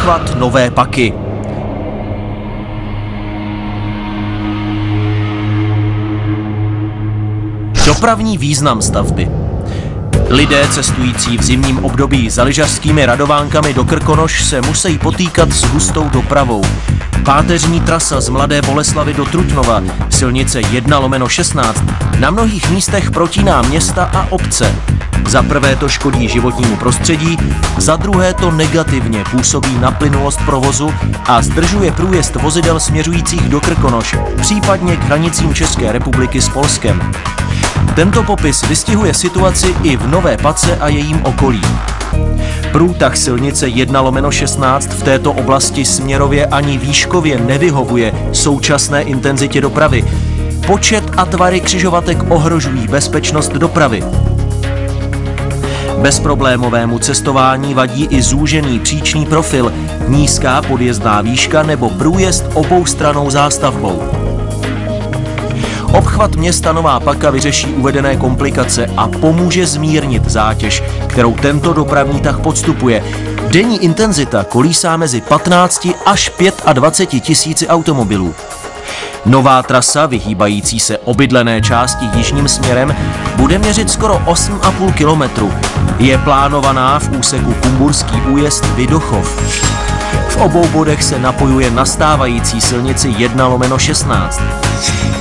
obchvat Nové Paky. Dopravní význam stavby. Lidé cestující v zimním období za lyžařskými radovánkami do Krkonoš se musí potýkat s hustou dopravou. Páteřní trasa z Mladé Boleslavi do Trutnova, silnice 1/16, na mnohých místech protíná města a obce. Za prvé to škodí životnímu prostředí, za druhé to negativně působí na plynulost provozu a zdržuje průjezd vozidel směřujících do Krkonoš, případně k hranicím České republiky s Polskem. Tento popis vystihuje situaci i v Nové Pace a jejím okolí. Průtah silnice 1/16 v této oblasti směrově ani výškově nevyhovuje současné intenzitě dopravy. Počet a tvary křižovatek ohrožují bezpečnost dopravy. Bezproblémovému cestování vadí i zúžený příčný profil, nízká podjezdná výška nebo průjezd oboustrannou zástavbou. Obchvat města Nová Paka vyřeší uvedené komplikace a pomůže zmírnit zátěž, kterou tento dopravní tah podstupuje. Denní intenzita kolísá mezi 15 až 25 tisíci automobilů. Nová trasa, vyhýbající se obydlené části jižním směrem, bude měřit skoro 8,5 kilometru. Je plánovaná v úseku Kumburský újezd Vidochov. V obou bodech se napojuje na stávající silnici 1/16.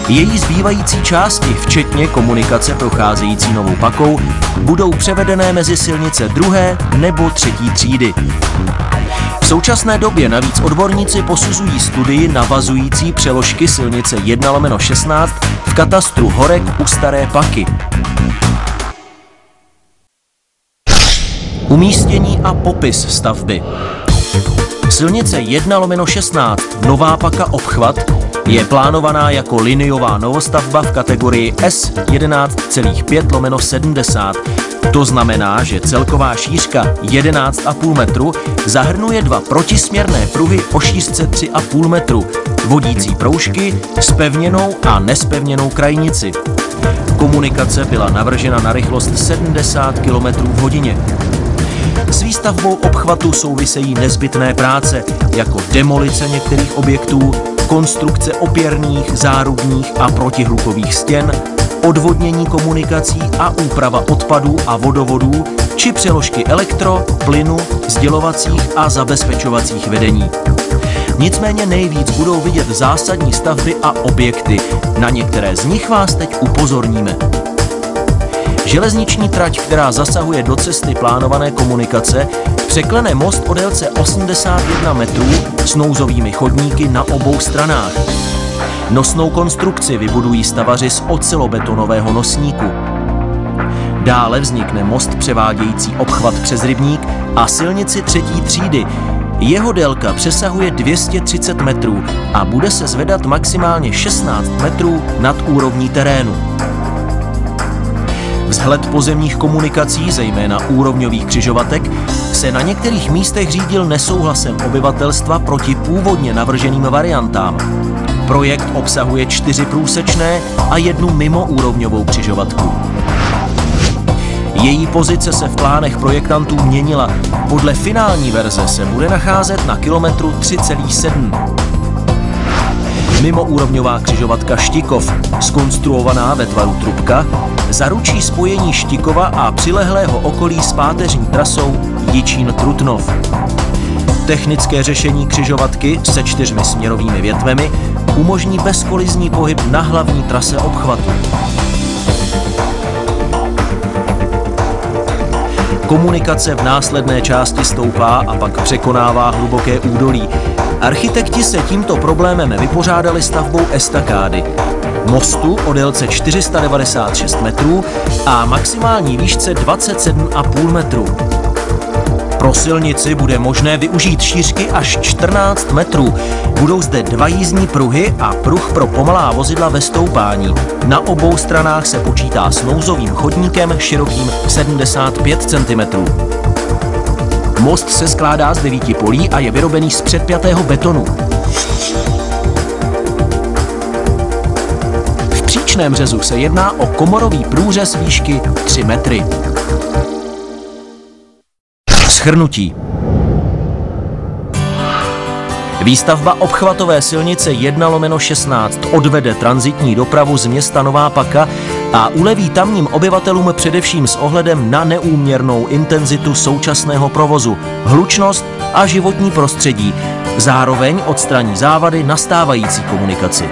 Její zbývající části, včetně komunikace procházející Novou Pakou, budou převedené mezi silnice 2. nebo 3. třídy. V současné době navíc odborníci posuzují studii navazující přeložky silnice 1/16 v katastru Horek u Staré Paky. Umístění a popis stavby. Silnice 1/16 Nová Paka obchvat je plánovaná jako liniová novostavba v kategorii S11,5/70. To znamená, že celková šířka 11,5 metru zahrnuje 2 protisměrné pruhy o šířce 3,5 metru, vodící proužky, zpevněnou a nespevněnou krajnici. Komunikace byla navržena na rychlost 70 km/h. S výstavbou obchvatu souvisejí nezbytné práce, jako demolice některých objektů, konstrukce opěrných, zárubních a protihlukových stěn, odvodnění komunikací a úprava odpadů a vodovodů, či přeložky elektro, plynu, sdělovacích a zabezpečovacích vedení. Nicméně nejvíc budou vidět zásadní stavby a objekty. Na některé z nich vás teď upozorníme. Železniční trať, která zasahuje do cesty plánované komunikace, překlene most o délce 81 metrů s nouzovými chodníky na obou stranách. Nosnou konstrukci vybudují stavaři z ocelobetonového nosníku. Dále vznikne most převádějící obchvat přes rybník a silnici 3. třídy. Jeho délka přesahuje 230 metrů a bude se zvedat maximálně 16 metrů nad úrovní terénu. Vzhled pozemních komunikací, zejména úrovňových křižovatek, se na některých místech řídil nesouhlasem obyvatelstva proti původně navrženým variantám. Projekt obsahuje 4 průsečné a 1 mimoúrovňovou křižovatku. Její pozice se v plánech projektantů měnila. Podle finální verze se bude nacházet na kilometru 3,7. Mimoúrovňová křižovatka Štikov, zkonstruovaná ve tvaru trubka, zaručí spojení Štikova a přilehlého okolí s páteřní trasou Jičín-Trutnov. Technické řešení křižovatky se 4 směrovými větvemi umožní bezkolizní pohyb na hlavní trase obchvatu. Komunikace v následné části stoupá a pak překonává hluboké údolí. Architekti se tímto problémem vypořádali stavbou estakády, mostu o délce 496 metrů a maximální výšce 27,5 metrů. Pro silnici bude možné využít šířky až 14 metrů. Budou zde 2 jízdní pruhy a pruh pro pomalá vozidla ve stoupání. Na obou stranách se počítá s nouzovým chodníkem širokým 75 cm. Most se skládá z 9 polí a je vyrobený z předpjatého betonu. V příčném řezu se jedná o komorový průřez výšky 3 metry. Shrnutí. Výstavba obchvatové silnice 1/16 odvede tranzitní dopravu z města Nová Paka a uleví tamním obyvatelům především s ohledem na neúměrnou intenzitu současného provozu, hlučnost a životní prostředí. Zároveň odstraní závady na stávající komunikaci.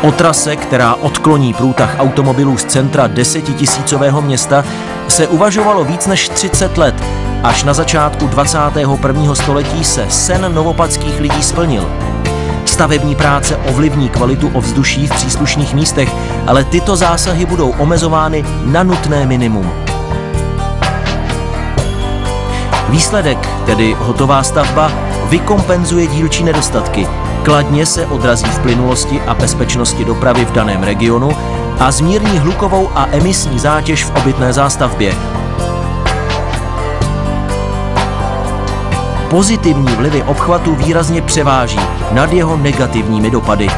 O trase, která odkloní průtah automobilů z centra 10 000 města, se uvažovalo víc než 30 let. Až na začátku 21. století se sen novopadských lidí splnil. Stavební práce ovlivní kvalitu ovzduší v příslušných místech, ale tyto zásahy budou omezovány na nutné minimum. Výsledek, tedy hotová stavba, vykompenzuje dílčí nedostatky, kladně se odrazí v plynulosti a bezpečnosti dopravy v daném regionu a zmírní hlukovou a emisní zátěž v obytné zástavbě. Pozitivní vlivy obchvatu výrazně převáží nad jeho negativními dopady.